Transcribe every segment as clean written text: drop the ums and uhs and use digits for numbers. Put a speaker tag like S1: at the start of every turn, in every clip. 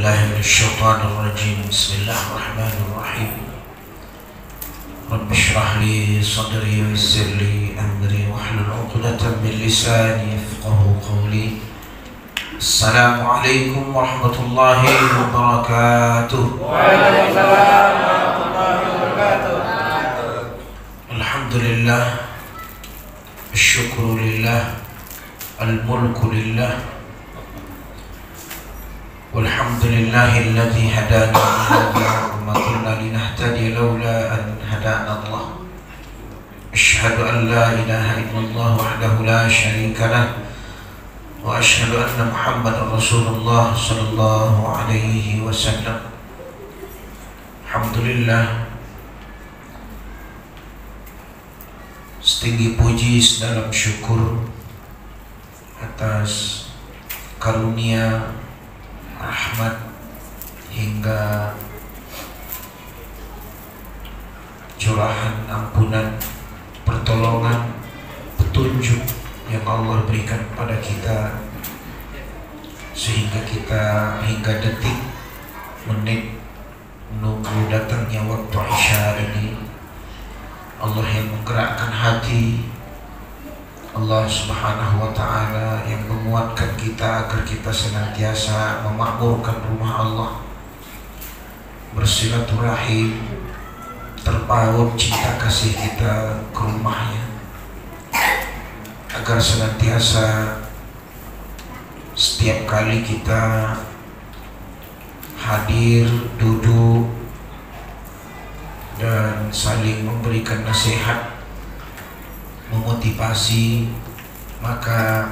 S1: بالله من الشيطان الرجيم. بسم الله الرحمن الرحيم. رب اشرح لي صدري ويسر لي أمري واحلل عقدة من لساني يفقهوا قولي. السلام عليكم ورحمة الله وبركاته.
S2: وعليكم السلام ورحمة الله وبركاته.
S1: الحمد لله، الشكر لله، الملك لله، والحمد لله الذي هدانا لهذا وما كنا لنهتدي لولا أن هدانا الله. أشهد أن لا إله إلا الله وحده لا شريك له، وأشهد أن محمدا رسول الله صلى الله عليه وسلم. الحمد لله, setinggi puji sedalam syukur atas karunia, rahmat hingga curahan ampunan, pertolongan, petunjuk yang Allah berikan kepada kita, sehingga kita hingga detik, menit menunggu datangnya waktu Isya ini, Allah yang menggerakkan hati, Allah subhanahu wa ta'ala yang menguatkan kita agar kita senantiasa memakmurkan rumah Allah, bersilaturahim, terpaut cinta kasih kita ke rumahnya, agar senantiasa setiap kali kita hadir, duduk, dan saling memberikan nasihat, memotivasi, maka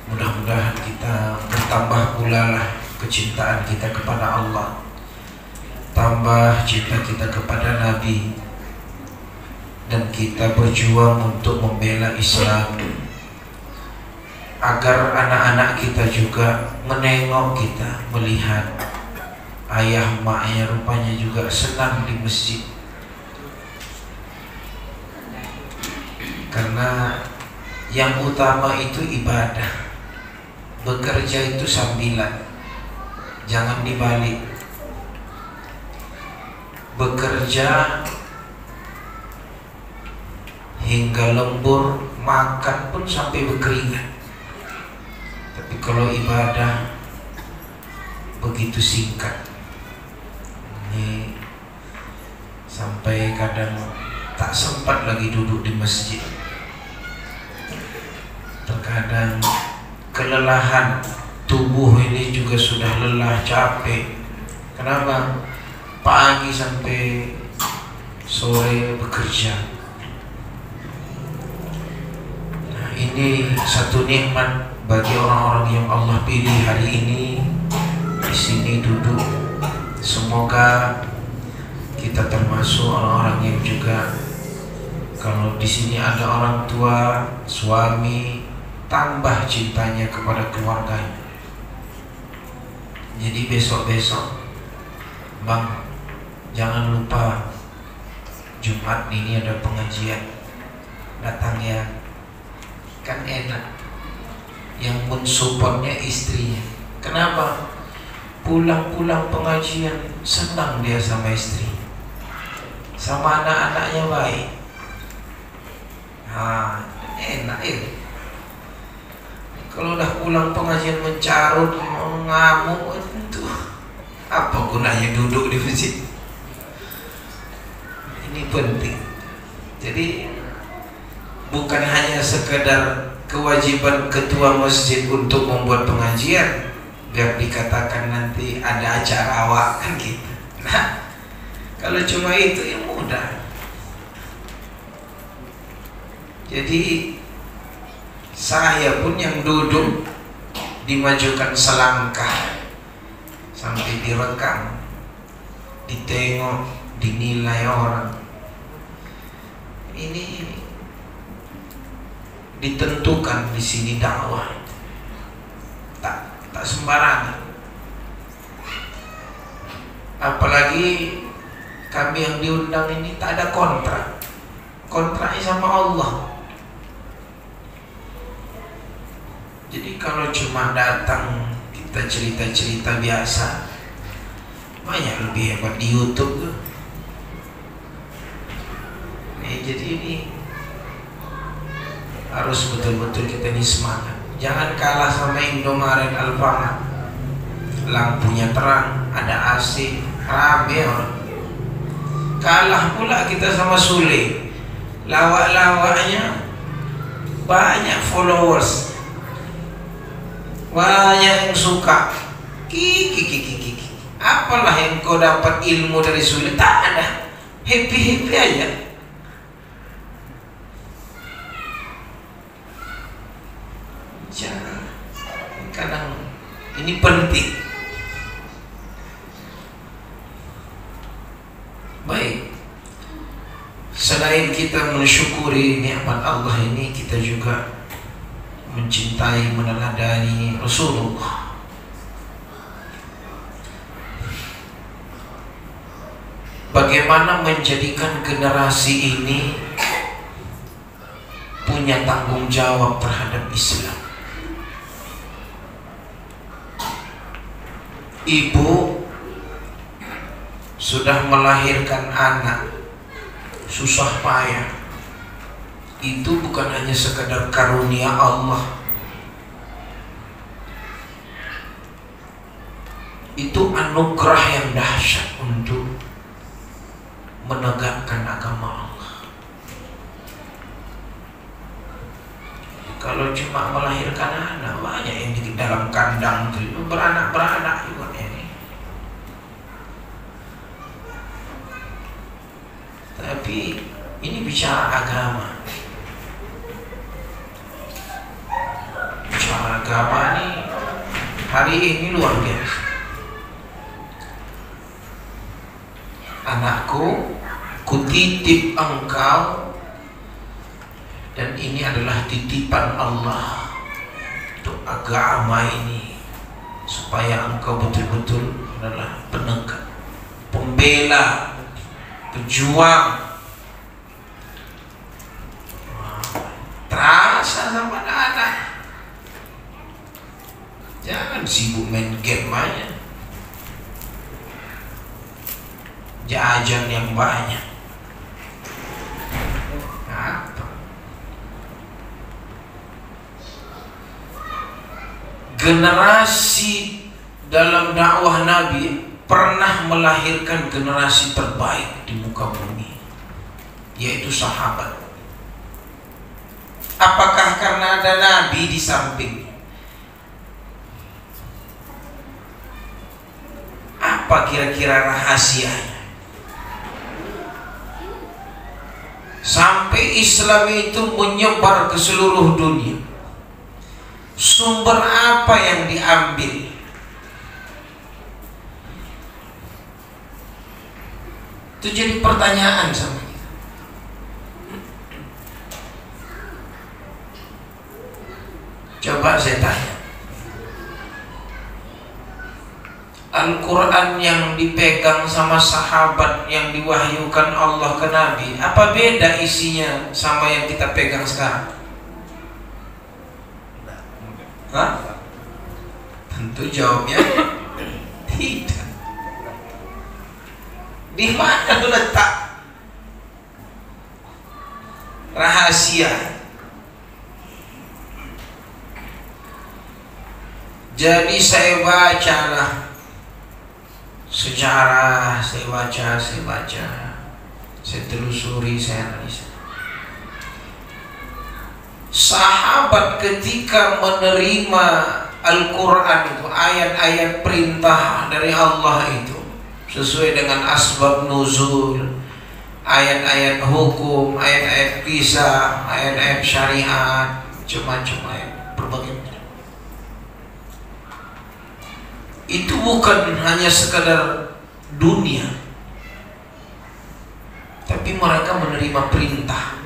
S1: mudah-mudahan kita bertambah pula lah kecintaan kita kepada Allah, tambah cinta kita kepada Nabi, dan kita berjuang untuk membela Islam, agar anak-anak kita juga menengok kita, melihat ayah maknya rupanya juga senang di masjid. Karena yang utama itu ibadah, bekerja itu sambilan, jangan dibalik. Bekerja hingga lembur, makan pun sampai berkeringat. Tapi kalau ibadah begitu singkat, ini sampai kadang tak sempat lagi duduk di masjid. Terkadang kelelahan tubuh ini juga sudah lelah, capek. Kenapa? Pagi sampai sore bekerja. Nah, ini satu nikmat bagi orang-orang yang Allah pilih hari ini di sini duduk. Semoga kita termasuk orang-orang yang juga, kalau di sini ada orang tua, suami, tambah cintanya kepada keluarganya. Jadi besok-besok, Bang, jangan lupa Jumat ini ada pengajian, datang ya. Kan enak. Yang mensupportnya istrinya. Kenapa? Pulang-pulang pengajian senang dia sama istri, sama anak-anaknya baik. Nah, enak ya. Kalau udah pulang pengajian mencarut, ngamuk, itu apa gunanya duduk di masjid? Ini penting. Jadi bukan hanya sekedar kewajiban ketua masjid untuk membuat pengajian biar dikatakan nanti ada acara awak, kan gitu. Nah, kalau cuma itu ya mudah. Jadi saya pun yang duduk dimajukan selangkah sampai direkam, ditengok, dinilai orang. Ini ditentukan di sini dakwah, tak sembarangan. Apalagi kami yang diundang ini tak ada kontrak, kontraknya sama Allah. Jadi kalau cuma datang kita cerita-cerita biasa, banyak lebih hebat di YouTube tuh. Jadi ini harus betul-betul kita ini semangat. Jangan kalah sama Indomaret, Alfamart. Lampunya terang, ada AC, rame orang. Kalah pula kita sama Sule. Lawak-lawaknya banyak followers, banyak yang suka. Kiki. Apalah yang kau dapat ilmu dari Sule? Tak ada. Happy aja. Jangan. Kadang ini penting. Baik. Selain kita mensyukuri nikmat Allah ini, kita juga mencintai, meneladani Rasulullah. Bagaimana menjadikan generasi ini punya tanggung jawab terhadap Islam. Ibu sudah melahirkan anak, susah payah. Itu bukan hanya sekadar karunia Allah, itu anugerah yang dahsyat untuk menegakkan agama Allah. Kalau cuma melahirkan anak, banyak yang di dalam kandang itu beranak juga ini. Tapi ini bicara agama. Bicara agama ini hari ini luar biasa. Anakku, kutitip engkau, dan ini adalah titipan Allah untuk agama ini, supaya engkau betul-betul adalah penegak, pembela, pejuang. Terasa sama anak. Jangan sibuk main game aja, jajan yang banyak. Generasi dalam dakwah Nabi pernah melahirkan generasi terbaik di muka bumi, yaitu sahabat. Apakah karena ada Nabi di samping? Apa kira-kira rahasianya sampai Islam itu menyebar ke seluruh dunia? Sumber apa yang diambil? Itu jadi pertanyaan sama kita. Coba saya tanya, Al-Quran yang dipegang sama sahabat yang diwahyukan Allah ke Nabi, apa beda isinya sama yang kita pegang sekarang? Hah? Tentu jawabnya tidak. Di mana letak rahasia? Jadi saya bacalah sejarah, saya baca, saya telusuri, saya analisa. Sahabat ketika menerima Al-Quran itu, ayat-ayat perintah dari Allah itu, sesuai dengan asbab nuzul, ayat-ayat hukum, ayat-ayat kisah, ayat-ayat syariat, macam-macam ayat, berbagai macam. Itu bukan hanya sekadar dunia, tapi mereka menerima perintah.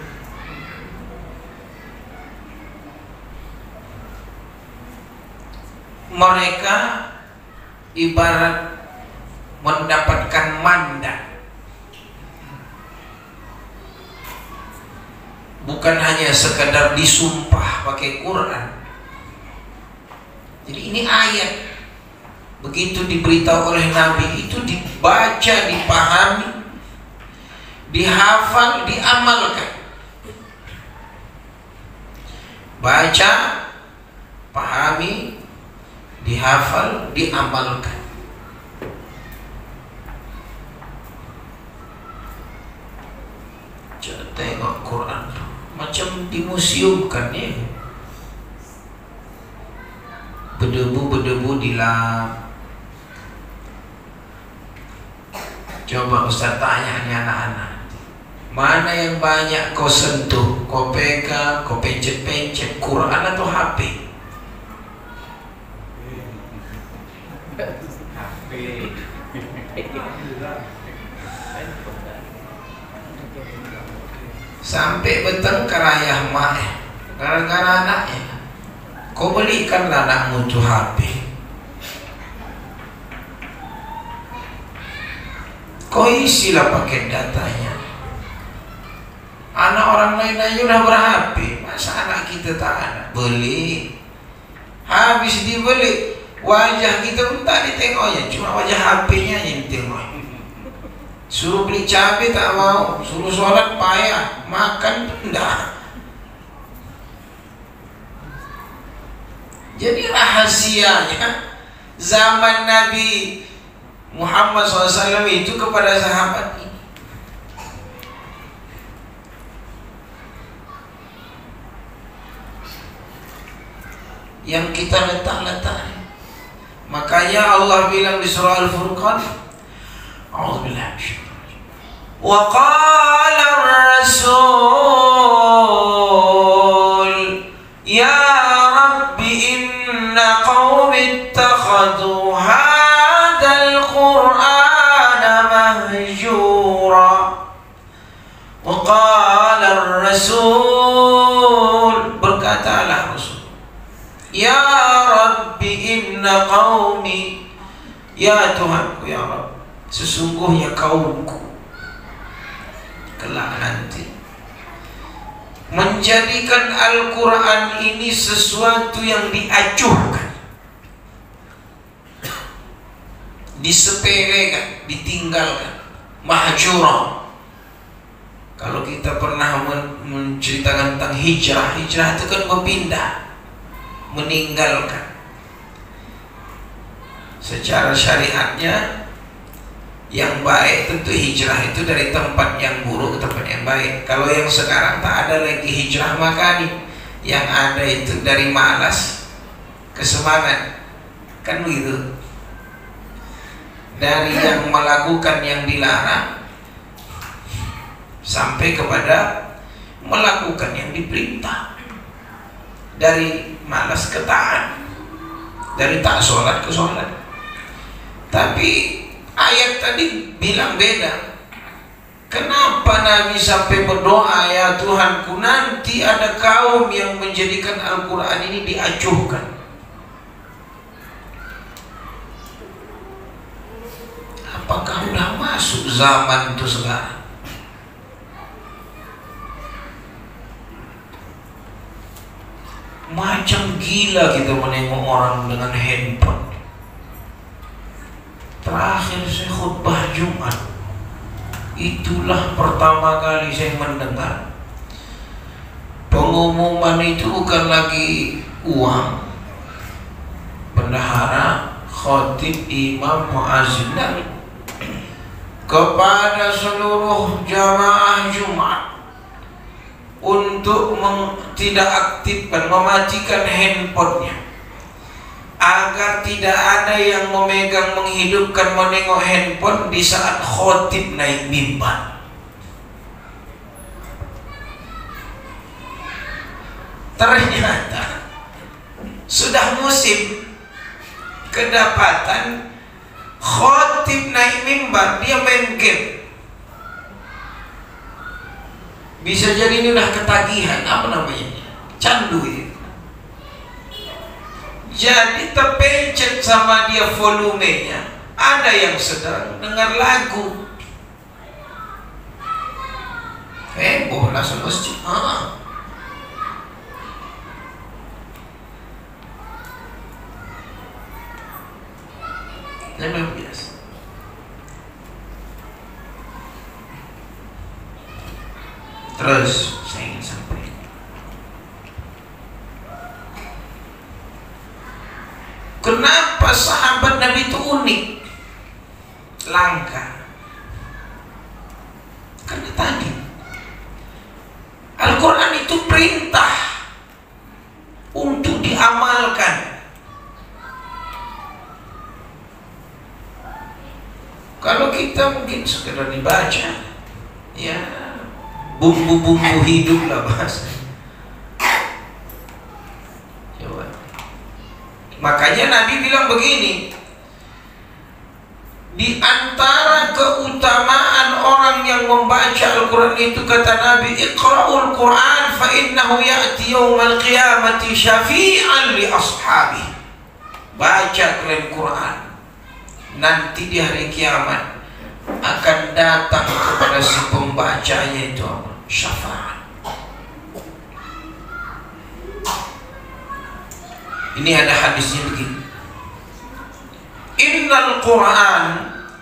S1: Mereka ibarat mendapatkan mandat, bukan hanya sekadar disumpah pakai Quran. Jadi ini ayat begitu diberitahu oleh Nabi itu dibaca, dipahami, dihafal, diamalkan. Baca, pahami, dihafal, diamalkan. Jangan tengok Quran macam di museum kan ya. Berdebu-berdebu di lap. Coba Ustaz tanya nih anak-anak, mana yang banyak kau sentuh, kau pegang, kau pencet-pencet, Quran atau HP? Sampai bertengkar ayah mak gara-gara anaknya. Kau belikanlah anakmu tu HP, kau isilah paket datanya. Anak orang lain aja udah ber-HP, masa anak kita tak ada? Beli, habis dibeli, wajah kita pun tak ditengoknya, cuma wajah HP-nya yang ditengok. Suruh beli cabai tak mau, suruh sholat payah, makan enggak. Jadi rahasianya zaman Nabi Muhammad SAW itu kepada sahabat ini, yang kita letak-letak. Makanya Allah bilang di surah Al-Furqan, A'udzubillahi minasyaitonir rajim. Wa qala ar-rasul ya rabbi inna qaumi ittakhadhu hadzal qur'ana mahjura. Wa qala ar-rasul, berkatalah Rasul, ya rabbi inna qaumi, ya Tuhanku, ya Rabb, sesungguhnya kaumku kelak nanti menjadikan Al-Quran ini sesuatu yang diacuhkan, disepelekan, ditinggalkan, mahjura. Kalau kita pernah menceritakan tentang hijrah, hijrah itu kan berpindah, meninggalkan. Secara syariatnya yang baik tentu hijrah itu dari tempat yang buruk ke tempat yang baik. Kalau yang sekarang tak ada lagi hijrah makani, yang ada itu dari malas ke semangat, kan begitu. Dari yang melakukan yang dilarang sampai kepada melakukan yang diperintah. Dari malas ke taat, dari tak sholat ke sholat. Tapi ayat tadi bilang beda. Kenapa Nabi sampai berdoa, ya Tuhanku, nanti ada kaum yang menjadikan Al-Quran ini diacuhkan. Apakah sudah masuk zaman itu sekarang? Macam gila kita menengok orang dengan handphone. Terakhir saya khutbah Jumat, itulah pertama kali saya mendengar pengumuman itu bukan lagi uang, bendahara, khatib, imam, muazzin kepada seluruh jamaah Jumat untuk tidak aktifkan, mematikan handphonenya, agar tidak ada yang memegang, menghidupkan, menengok handphone di saat khotib naik mimbar. Ternyata sudah musim kedapatan khotib naik mimbar, dia main game. Bisa jadi ini udah ketagihan, apa namanya, candu ya. Jadi terpencet sama dia volumenya. Ada yang sedang dengar lagu, heboh lah semestinya. Memang biasa. Terus saya ingin sampaikan, kenapa sahabat Nabi itu unik, langka? Karena tadi Al-Quran itu perintah untuk diamalkan. Kalau kita mungkin sekedar dibaca, ya bumbu-bumbu hidup lah bahasa. Coba. Makanya Nabi bilang begini, di antara keutamaan orang yang membaca Al-Quran itu, kata Nabi, Iqra'ul Quran fa innahu ya'ti yawmal qiyamati syafi'an li ashabi. Baca kalian Quran, nanti di hari kiamat akan datang kepada si pembacanya itu syafaat. Ini ada hadisnya begini, Innal Quran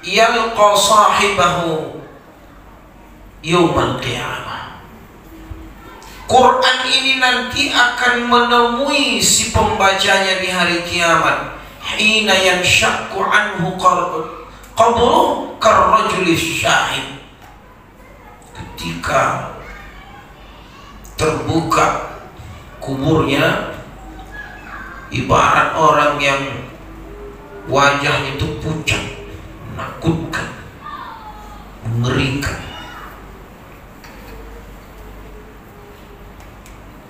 S1: yalqa sahibahu yawmal qiyamah. Quran ini nanti akan menemui si pembacanya di hari kiamat. Hina yanshaqqu anhu qabru karrajulis syahid. Ketika terbuka kuburnya, ibarat orang yang wajahnya itu pucat, menakutkan, mengerikan.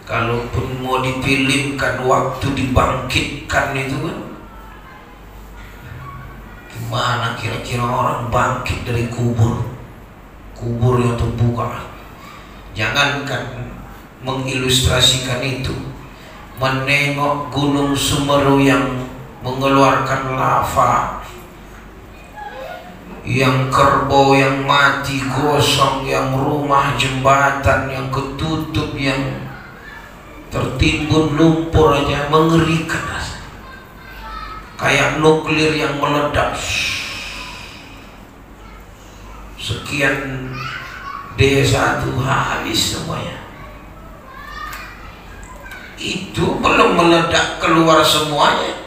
S1: Kalaupun mau difilmkan waktu dibangkitkan itu kan, gimana kira-kira orang bangkit dari kubur yang terbuka? Jangankan mengilustrasikan itu, menengok Gunung Semeru yang mengeluarkan lava, yang kerbau yang mati gosong, yang rumah jembatan yang ketutup, yang tertimbun lumpur aja mengerikan rasanya. Kayak nuklir yang meledak, sekian desa tuh habis semuanya. Itu belum meledak keluar semuanya.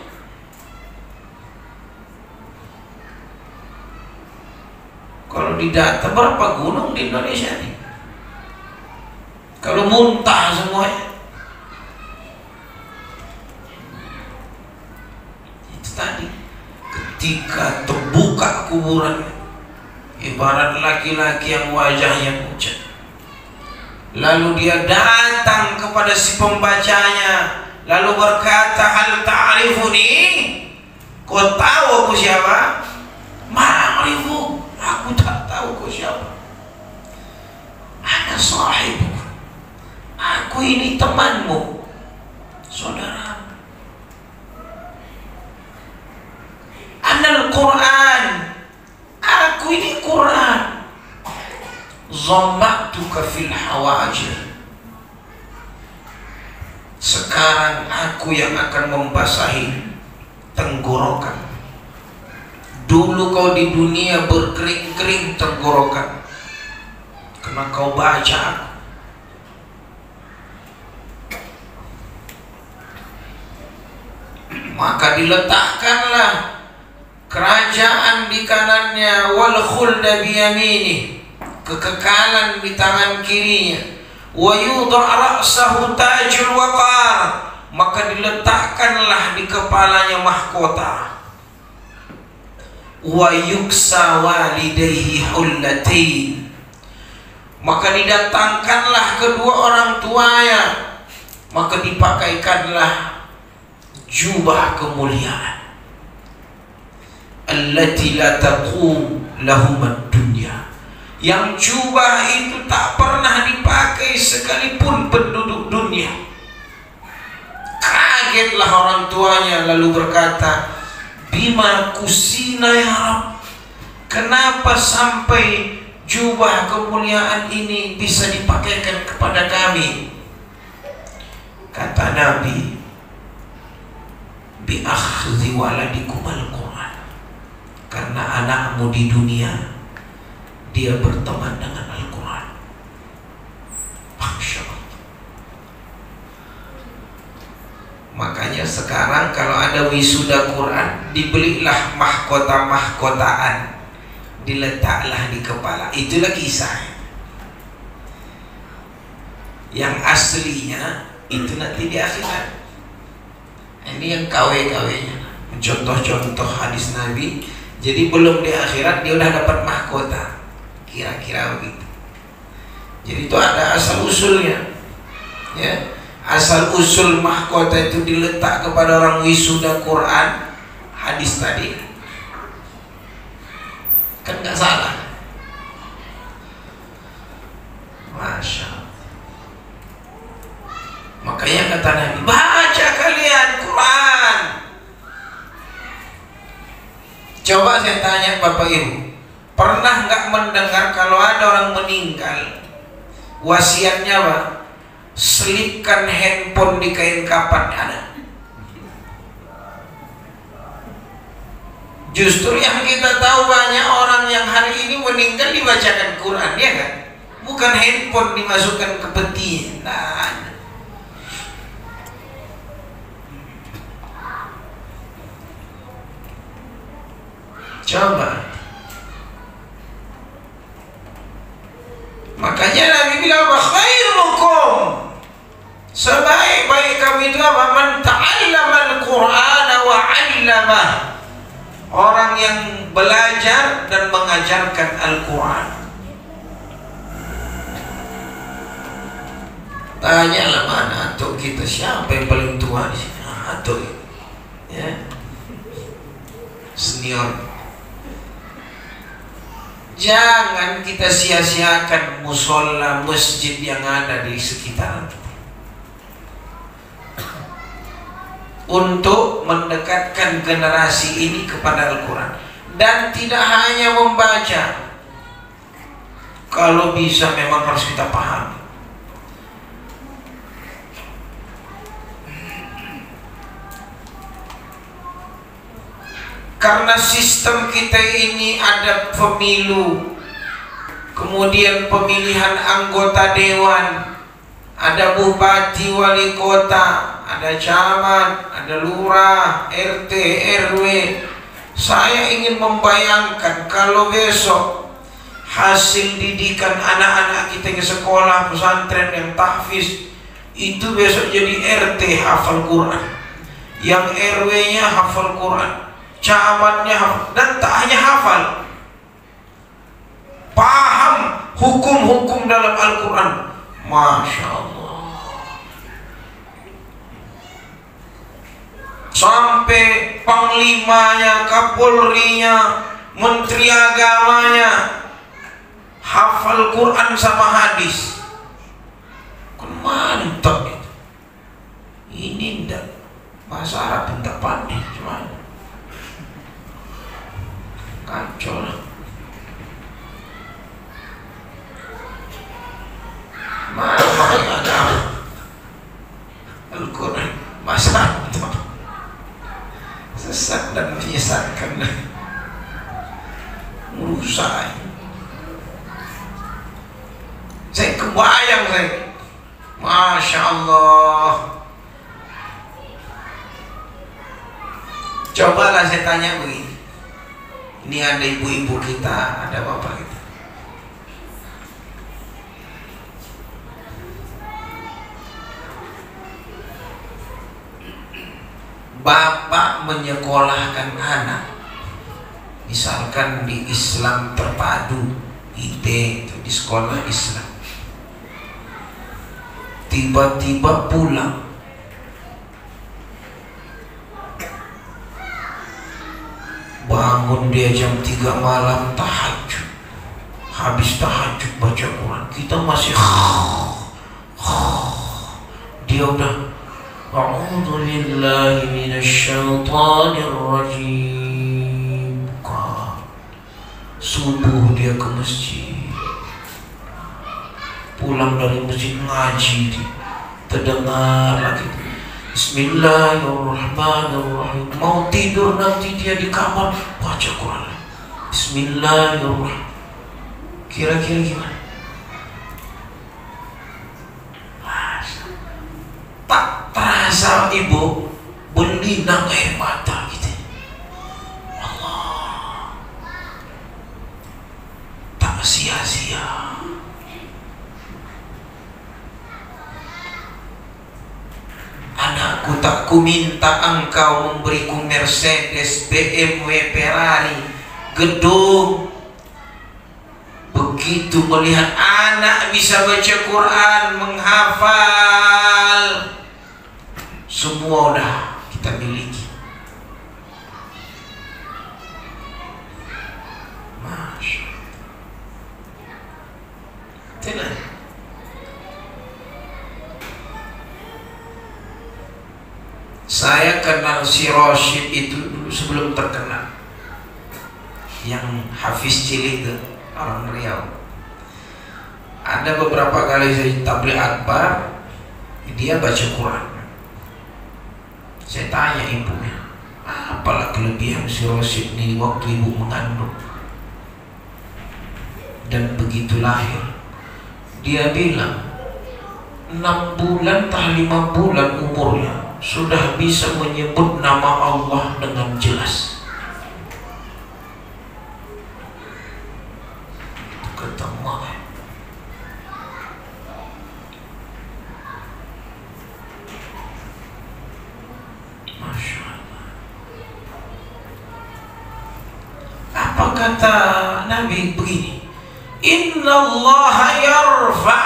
S1: Kalau didata berapa gunung di Indonesia nih? Kalau muntah semuanya. Itu tadi, ketika terbuka kuburan, ibarat laki-laki yang wajahnya pucat, lalu dia datang kepada si pembacanya, lalu berkata, hal ta'rifuni? Kau tahu aku siapa? Ma'rifu, aku tak tahu kau siapa. Ana sahibu, aku ini temanmu, saudara. Anal Quran, aku ini Quran. Zamma'tuka fil hawajir, sekarang aku yang akan membasahi tenggorokan. Dulu kau di dunia berkering-kering tenggorokan karena kau baca aku. Maka diletakkanlah kerajaan di kanannya, wal khulda biyamini, kekekalan di tangan kirinya, wa yudha' ra'sahu tajul waqar, maka diletakkanlah di kepalanya mahkota, wa yuksa walidayhi hullatain, maka didatangkanlah kedua orang tuanya, maka dipakaikanlah jubah kemuliaan, allati la taqum lahum ad-dunya, yang jubah itu tak pernah dipakai sekalipun penduduk dunia. Kagetlah orang tuanya, lalu berkata, bima kusina ya Rabb, kenapa sampai jubah kemuliaan ini bisa dipakaikan kepada kami? Kata Nabi, bi akhdhi waladikum al-Quran, Karena anakmu di dunia dia berteman dengan Al-Quran. Masya Allah. Makanya sekarang kalau ada wisuda Quran, dibelilah mahkota-mahkotaan, diletaklah di kepala. Itulah kisah. Yang aslinya itu nanti di akhirat. Ini yang KW-KW-nya, contoh-contoh hadis Nabi. Jadi belum di akhirat dia udah dapat mahkota, kira-kira begitu. Jadi itu ada asal usulnya, ya. Asal usul mahkota itu diletak kepada orang wisuda Quran, hadis tadi kan nggak salah. Masya Allah. Makanya kata Nabi, baca kalian Quran. Coba saya tanya Bapak Ibu, pernah nggak mendengar kalau ada orang meninggal, wasiatnya apa? Selipkan handphone di kain kapan? Ada? Justru yang kita tahu banyak orang yang hari ini meninggal dibacakan Quran, ya kan? Bukan handphone dimasukkan ke peti. Nah, coba. Makanya Nabi bilang, khairukum, sebaik-baik kami itu apa? Man ta'allama al-Qur'ana wa 'allamah. Orang yang belajar dan mengajarkan Al-Quran. Tanyalah mana atuk kita, siapa yang paling tua di sini? Atuk, ya, senior. Jangan kita sia-siakan musola masjid yang ada di sekitar untuk mendekatkan generasi ini kepada Al-Quran. Dan tidak hanya membaca, kalau bisa memang harus kita pahami. Karena sistem kita ini ada pemilu, kemudian pemilihan anggota dewan, ada bupati, wali kota, ada camat, ada lurah, RT, RW. Saya ingin membayangkan kalau besok hasil didikan anak-anak kita ke sekolah pesantren yang tahfiz itu besok jadi RT hafal Quran, yang RW-nya hafal Quran, camatnya hafal, dan tak hanya hafal, paham hukum-hukum dalam Al-Quran. Masya Allah. Sampai panglimanya, kapolrinya, menteri agamanya hafal Quran sama hadis. Kan mantap itu. Ini ndak bahasa Arab pun tak pandai, cuman kacau lah. Mana ada Al-Quran masa sesat dan menyesatkan, merusak. Saya kebayang saya, Masya Allah. Cobalah saya tanya begini, ini ada ibu-ibu kita, ada bapak kita, bapak menyekolahkan anak, misalkan di Islam Terpadu, IT, itu di sekolah Islam, tiba-tiba pulang, bangun dia jam 3 malam tahajud, habis tahajud baca Quran, kita masih dia udah a'udzu billahi minasyaitonir rajim. Subuh dia ke masjid, pulang dari masjid ngaji, terdengar lagi Bismillahirrahmanirrahim. Mau tidur nanti dia di kamar baca Quran. Bismillahirrahmanirrahim. Kira-kira gimana? Tak terasa ibu berlinang air mata gitu. Allah, tak sia-sia. Anakku, tak ku minta engkau memberiku Mercedes, BMW, Ferrari, gedung. Begitu melihat anak bisa baca Quran, menghafal, semua udah kita miliki. Masya Allah. Saya kenal si Rashid itu dulu sebelum terkenal, yang Hafiz cilik itu, orang Riau. Ada beberapa kali saya tabligh akbar, dia baca Quran. Saya tanya ibunya, apalah kelebihan si Rashid ini waktu ibu mengandung dan begitu lahir. Dia bilang 6 bulan tak 5 bulan umurnya sudah bisa menyebut nama Allah dengan jelas. Ketemu Masya Allah. Apa kata Nabi begini, Inna Allah yarfa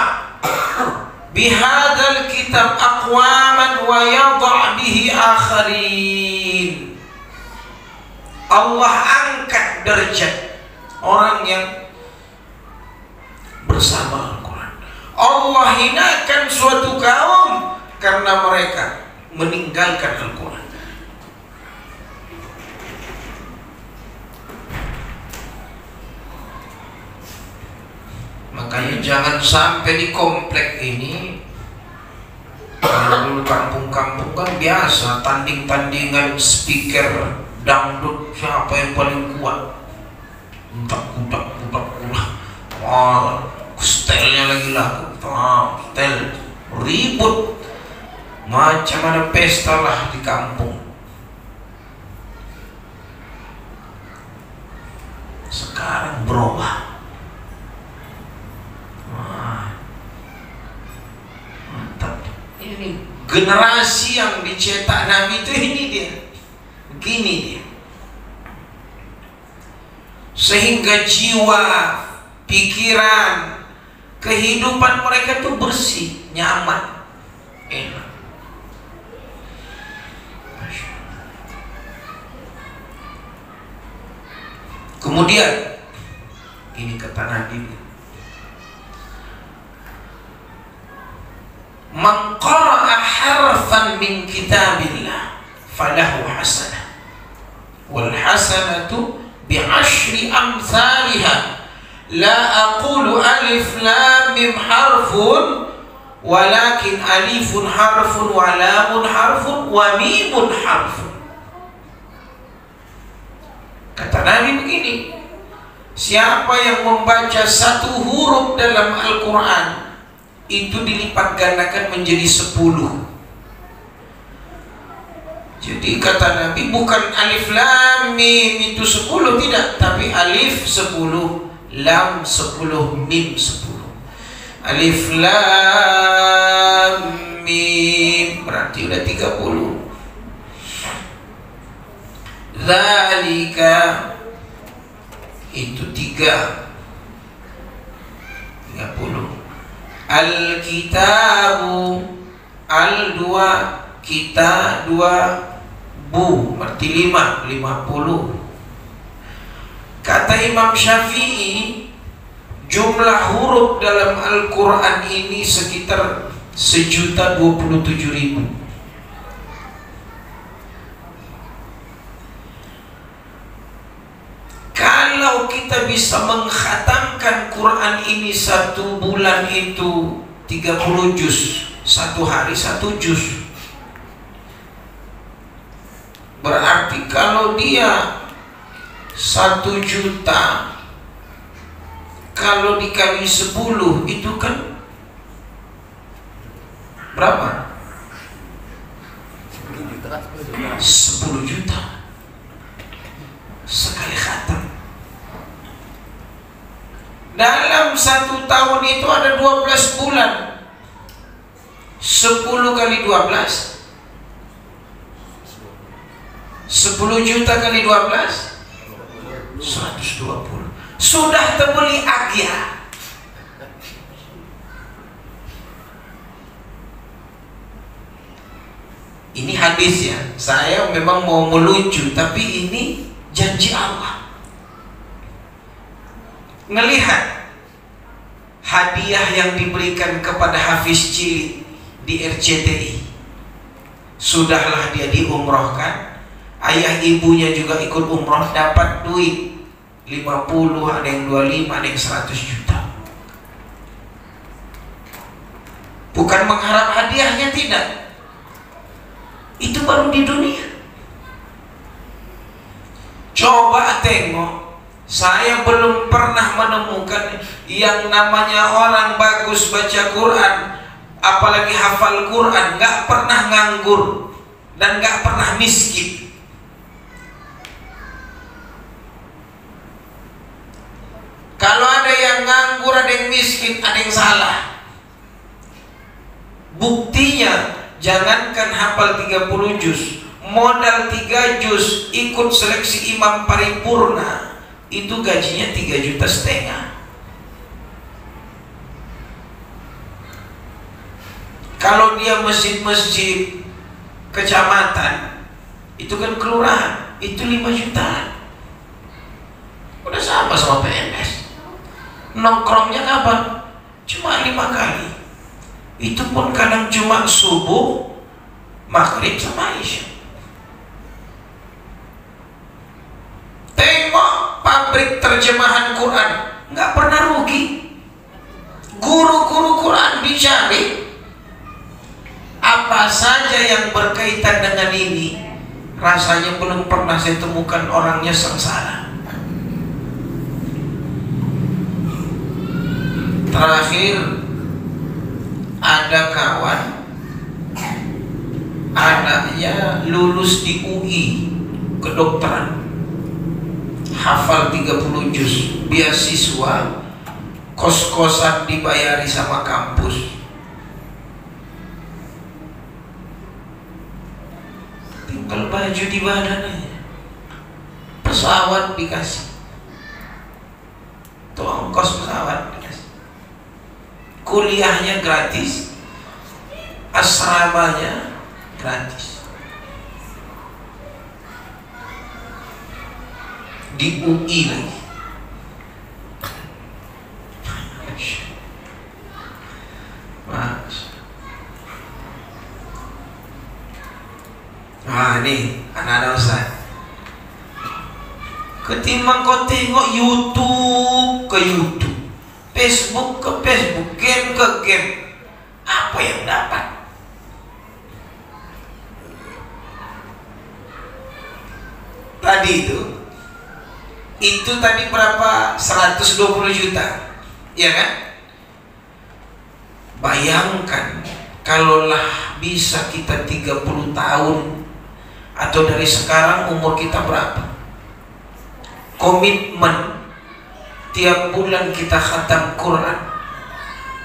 S1: bihadal kitab aqwaman wa yadha' bihi akharin. Allah angkat derajat orang yang bersama Al-Quran. Allah hinakan suatu kaum karena mereka meninggalkan Al-Quran. Makanya jangan sampai di komplek ini. Kalau dulu kampung-kampung kan biasa tanding-tandingan speaker dangdut, siapa yang paling kuat. Kudak. Wah, stelnya lagi laku. Stel ribut. Macam ada pesta lah di kampung. Sekarang berubah. Mantap. Ini generasi yang dicetak Nabi itu, ini dia. Begini dia. Sehingga jiwa, pikiran, kehidupan mereka itu bersih, nyaman, enak. Kemudian ini kata Nabi, man qara'a harfan min kitabillah falahu hasanah wal hasanatu bi'ashri amsalha la aqulu alif lam mim harfun walakin alifun harfun wa lamun harfun wa mimun harfun. Kata Nabi begini, siapa yang membaca satu huruf dalam Al-Quran itu dilipat gandakan menjadi 10. Jadi kata Nabi, bukan alif lam mim itu 10, tidak, tapi alif 10, lam 10, mim 10. Alif lam mim berarti udah 30. Zalika itu 30. Al-kitabu, al-2, kita 2, bu berarti 50. Kata Imam Syafi'i, jumlah huruf dalam Al-Quran ini sekitar 1.027.000. Kalau kita bisa mengkhatamkan Quran ini 1 bulan itu 30 juz, 1 hari 1 juz. Berarti kalau dia 1 juta kalau dikali 10 itu kan berapa? 10 juta sekali khatam. Dalam 1 tahun itu ada 12 bulan. 10 kali 12, 10 juta kali 12, 120. Sudah terbeli agya. Ini hadis ya. Saya memang mau melucu, tapi ini janji Allah. Ngelihat hadiah yang diberikan kepada Hafiz cilik di RCTI. Sudahlah dia diumrohkan, ayah ibunya juga ikut umroh, dapat duit 50, ada yang 25, ada yang 100 juta. Bukan mengharap hadiahnya, tidak. Itu baru di dunia. Coba tengok, saya belum pernah menemukan yang namanya orang bagus baca Quran, apalagi hafal Quran, gak pernah nganggur dan gak pernah miskin. Kalau ada yang nganggur, ada yang miskin, ada yang salah. Buktinya, jangankan hafal 30 juz, modal 3 juz ikut seleksi imam paripurna, itu gajinya 3,5 juta. Kalau dia masjid-masjid kecamatan, itu kan kelurahan, itu 5 jutaan. Udah sama PNS. Nongkrongnya kapan? Cuma 5 kali. Itu pun kadang cuma subuh, maghrib sama isya. Tengok pabrik terjemahan Quran, nggak pernah rugi. Guru-guru Quran dicari. Apa saja yang berkaitan dengan ini, rasanya belum pernah saya temukan orangnya sengsara. Terakhir ada kawan, anaknya lulus di UI kedokteran, hafal 30 juz, beasiswa, kos-kosan dibayari sama kampus. Tinggal baju di badannya, pesawat dikasih, tuh ongkos pesawat dikasih, kuliahnya gratis, asramanya gratis, di UI lagi. Nah nih anak-anak Ustaz, ketimbang kau tengok YouTube ke YouTube, Facebook ke Facebook, game ke game, apa yang dapat? Tadi itu tadi berapa? 120 juta, ya kan? Bayangkan kalaulah bisa kita 30 tahun, atau dari sekarang umur kita berapa? Komitmen tiap bulan kita khatam Quran,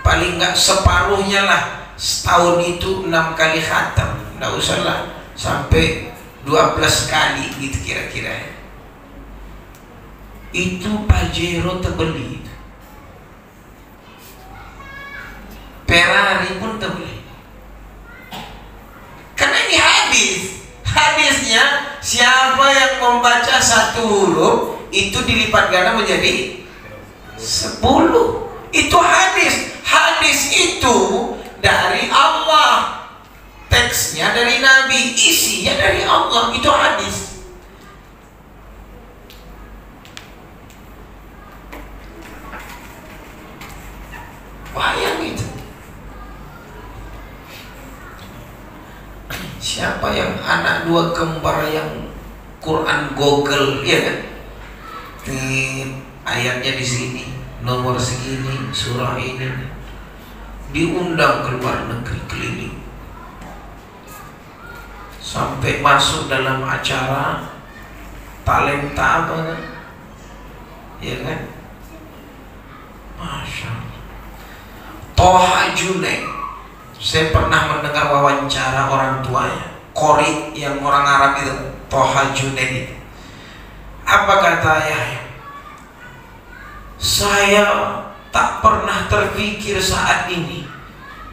S1: paling nggak separuhnya lah, setahun itu 6 kali khatam, nggak usah lah sampai 12 kali gitu kira-kira. Itu Pajero terbeli, Ferrari pun terbeli. Karena ini hadisnya, siapa yang membaca 1 huruf itu dilipat ganda menjadi 10. Itu hadis itu dari Allah, teksnya dari Nabi, isinya dari Allah, itu hadis. Bayang itu. Siapa yang anak 2 kembar yang Quran Google, ya kan? ayatnya di sini, nomor segini, surah ini. Diundang ke luar negeri keliling, sampai masuk dalam acara talenta apa kan? Ya kan? Masya Allah. Toha Junaid, saya pernah mendengar wawancara orang tuanya, Qori yang orang Arab itu, Toha Junaid itu. Apa kata ayahnya? Saya tak pernah terpikir saat ini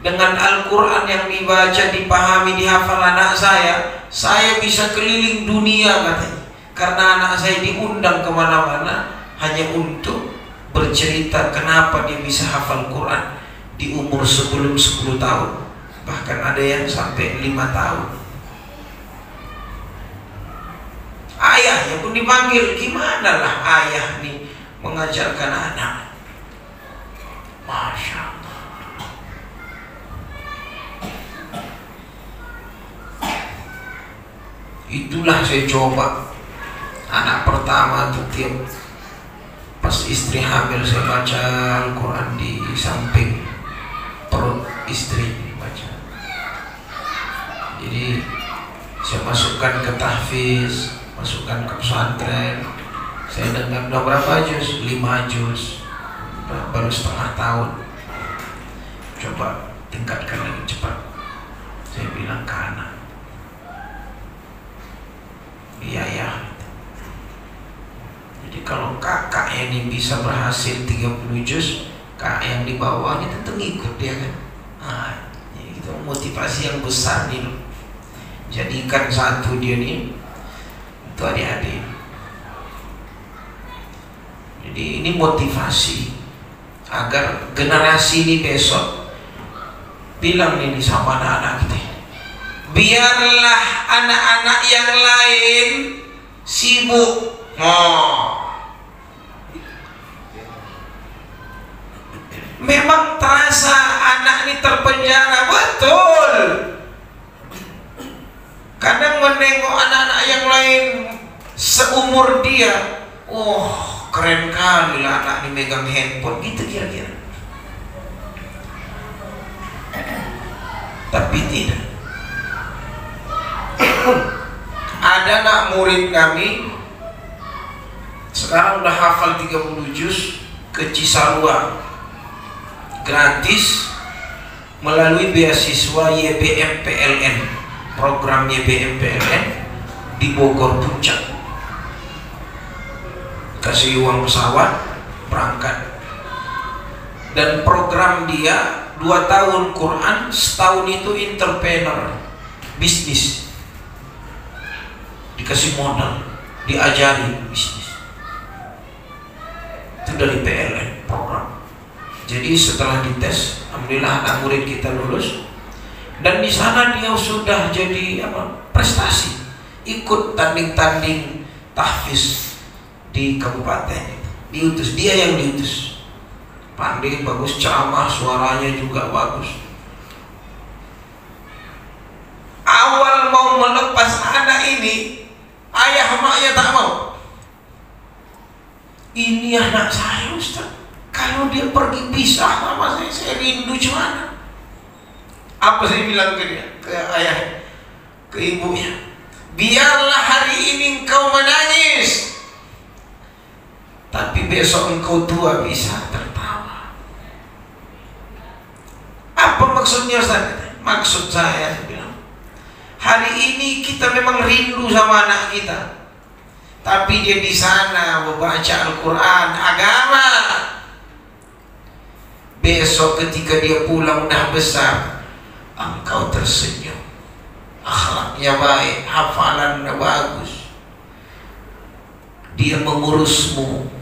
S1: dengan Al-Quran yang dibaca, dipahami, dihafal anak saya bisa keliling dunia katanya. Karena anak saya diundang kemana-mana hanya untuk bercerita kenapa dia bisa hafal Quran di umur sebelum 10 tahun. Bahkan ada yang sampai 5 tahun. Ayahnya pun dipanggil, gimana lah ayah nih mengajarkan anak. Masya Allah. Itulah saya coba. Anak pertama tuh tiap pas istri hamil saya baca Al-Quran di samping perut istri baca. Jadi saya masukkan ke tahfiz, masukkan ke pesantren. Saya dengar udah berapa juz? 5 juz. Baru setengah tahun. Coba tingkatkan lagi cepat. Saya bilang ke anak, iya ya. Jadi kalau kakak ini bisa berhasil 30 juz, kakak yang di bawahnya tentu ngikut dia kan. Itu motivasi yang besar nih. Jadikan satu dia nih untuk adik-adik. Jadi ini motivasi agar generasi ini besok bilang ini sama anak-anak kita, biarlah anak-anak yang lain sibuk. Memang terasa anak ini terpenjara, betul. Kadang menengok anak-anak yang lain seumur dia, keren kali lah anak ini megang handphone, gitu kira-kira. Tapi tidak. Ada anak murid kami sekarang udah hafal 30 juz ke Cisarua gratis melalui beasiswa YBM PLN, program YBM PLN di Bogor Puncak. Kasih uang pesawat berangkat, dan program dia 2 tahun Quran, setahun itu entrepreneur, bisnis, dikasih modal, diajari bisnis. Itu dari PLN program. Jadi setelah dites, alhamdulillah anak murid kita lulus, dan di sana dia sudah jadi prestasi, ikut tanding-tanding tahfiz di kabupaten. Diutus, dia yang diutus. Pandai, bagus ceramah, suaranya juga bagus. Awal mau melepas anak ini, ayah maknya tak mau. Ini anak saya Ustaz, kalau dia pergi pisah sama saya rindu cuman. Apa saya bilang ke dia, ke ayah, ke ibunya, biarlah hari ini engkau menangis, tapi besok engkau tua bisa tertawa. Apa maksudnya Ustaz? Maksud saya bilang, hari ini kita memang rindu sama anak kita, tapi dia di sana membaca Al-Quran, agama. Besok ketika dia pulang udah besar, engkau tersenyum, akhlaknya baik, hafalannya bagus, dia mengurusmu.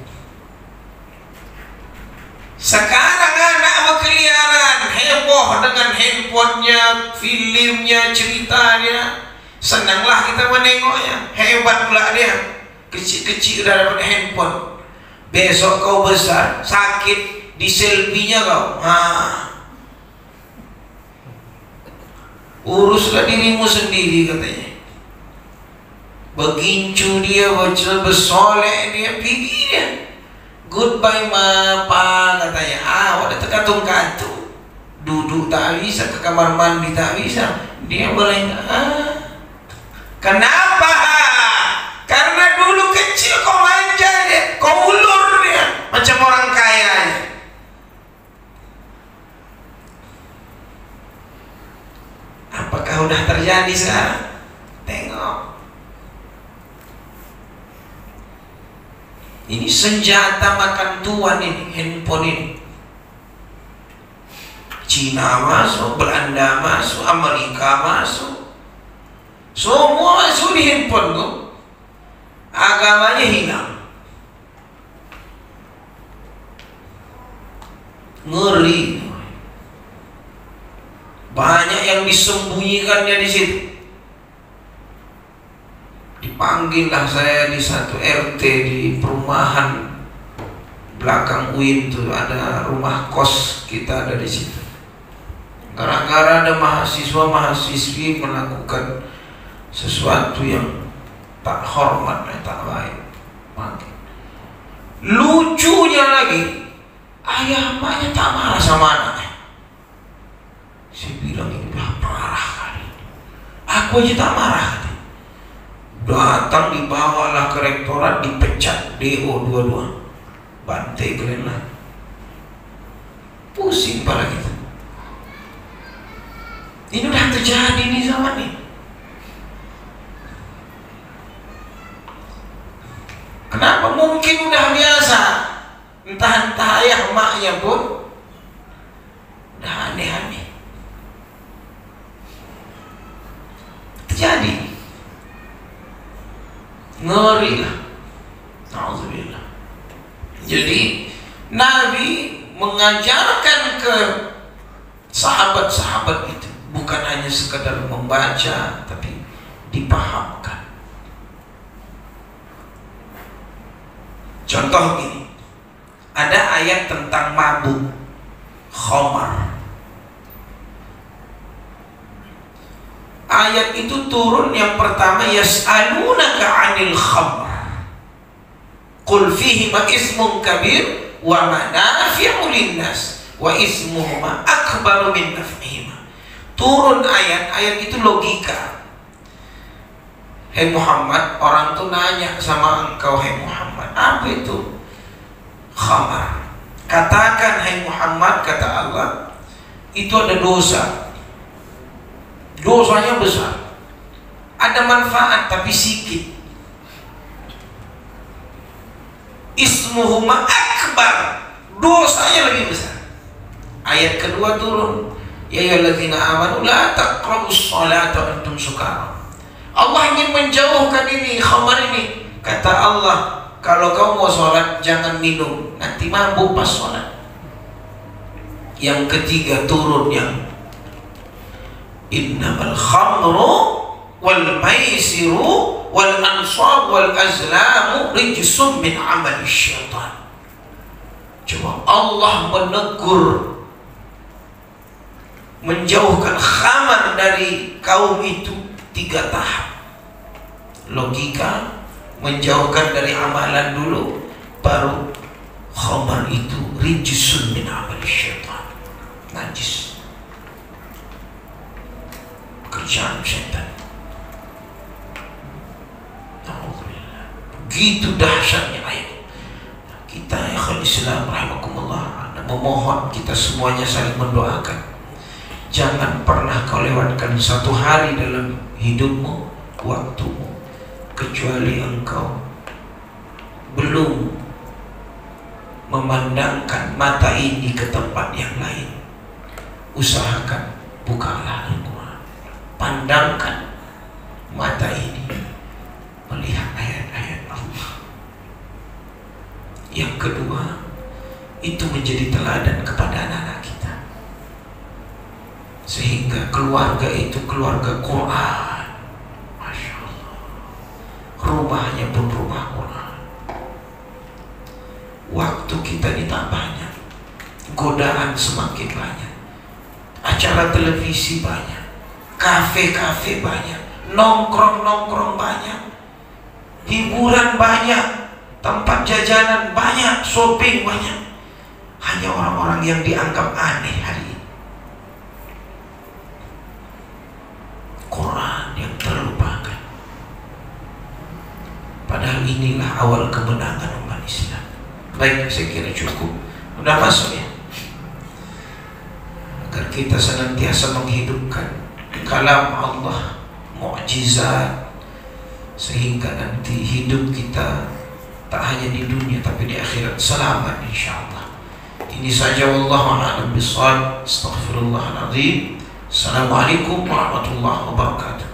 S1: Sekarang anak berkeliaran, heboh dengan handphonenya, filmnya, ceritanya. Senanglah kita menengoknya, hebat pula dia. Kecil-kecil udah dapat handphone. Besok kau besar, sakit, di selfie-nya kau. Uruslah dirimu sendiri katanya. Begincu dia, bersolek dia, pikir dia. Goodbye mapa katanya. Udah terkatung-katung. Duduk tak bisa, ke kamar mandi tak bisa. Dia boleh kenapa? Karena dulu kecil kau manja dia, kau ulur dia, macam orang kaya aja. Apakah udah terjadi sekarang? Tengok. Ini senjata makan tuan ini, handphone ini. Cina masuk, Belanda masuk, Amerika masuk, semua masuk di handphone tuh. Agamanya hilang. Ngeri. Banyak yang disembunyikannya di situ. Dipanggillah saya di satu RT di perumahan belakang UIN tuh, ada rumah kos kita ada di situ. Gara-gara ada mahasiswa-mahasiswi melakukan sesuatu yang tak hormat dan tak baik. Lucunya lagi, ayah emaknya tak marah sama anaknya. Saya bilang ini udah parah kali. Aku aja tak marah. Datang dibawalah ke rektorat, dipecat DO dua-dua. Bantai kalian lah. Pusing para kita. Ini udah terjadi nih zaman nih. Kenapa? Mungkin udah biasa. Entah ayah emaknya pun udah aneh-aneh. Terjadi. Ngeri lah. Alhamdulillah. Jadi Nabi mengajarkan ke sahabat-sahabat itu bukan hanya sekadar membaca, tapi dipahamkan. Contoh gini, ada ayat tentang mabuk, khamar. Ayat itu turun yang pertama, yas'alunaka 'anil khamr. Qul fihima ismun kabir wa manafi'u linnas wa ismuhuma akbaru min naf'ihima. Turun ayat itu logika. Hai Muhammad, orang tuh nanya sama engkau, hai Muhammad, apa itu khamar? Katakan hai Muhammad, kata Allah, itu ada dosa. Dosanya besar. Ada manfaat tapi sedikit. Ismuhuma akbar, dosanya lebih besar. Ayat kedua turun, ya ayyuhallazina amanu la taqrabus sholata wa antum sukara. Allah ingin menjauhkan ini, khamar ini. Kata Allah, kalau kau mau sholat jangan minum, nanti mabuk pas sholat. Yang ketiga turun yang innamal khamru wal maisiru wal ansab wal azlamu rijsum min amali syaitan. Coba Allah menegur, menjauhkan khamar dari kaum itu 3 tahap. Logika, menjauhkan dari amalan dulu, baru khamar itu rijsun min amali syaitan, najis, kerjaan syaitan. Alhamdulillah. Begitu dahsyatnya ayat. Kita ya khal Islam rahimakumullah, memohon kita semuanya saling mendoakan. Jangan pernah kau lewatkan satu hari dalam hidupmu, waktumu, kecuali engkau belum memandangkan mata ini ke tempat yang lain. Usahakan bukalah Al-Quran, pandangkan mata ini melihat ayat-ayat Allah. Yang kedua, itu menjadi teladan kepada anak-anak kita, sehingga keluarga itu keluarga Quran. Masya Allah, rumahnya pun rumah Quran. Waktu kita ini tak banyak, godaan semakin banyak, acara televisi banyak, kafe-kafe banyak, nongkrong-nongkrong banyak, hiburan banyak. tempat jajanan banyak, shopping banyak. Hanya orang-orang yang dianggap aneh hari ini. Quran yang terlupakan. Padahal inilah awal kemenangan umat Islam. Baik, saya kira cukup. Udah masuk ya. Agar kita senantiasa menghidupkan kalam Allah, mukjizat, sehingga nanti hidup kita tak hanya di dunia tapi di akhirat selamat insyaallah. Ini saja, wallahu a'lam bishawab. Astaghfirullahaladzim. Assalamualaikum warahmatullahi wabarakatuh.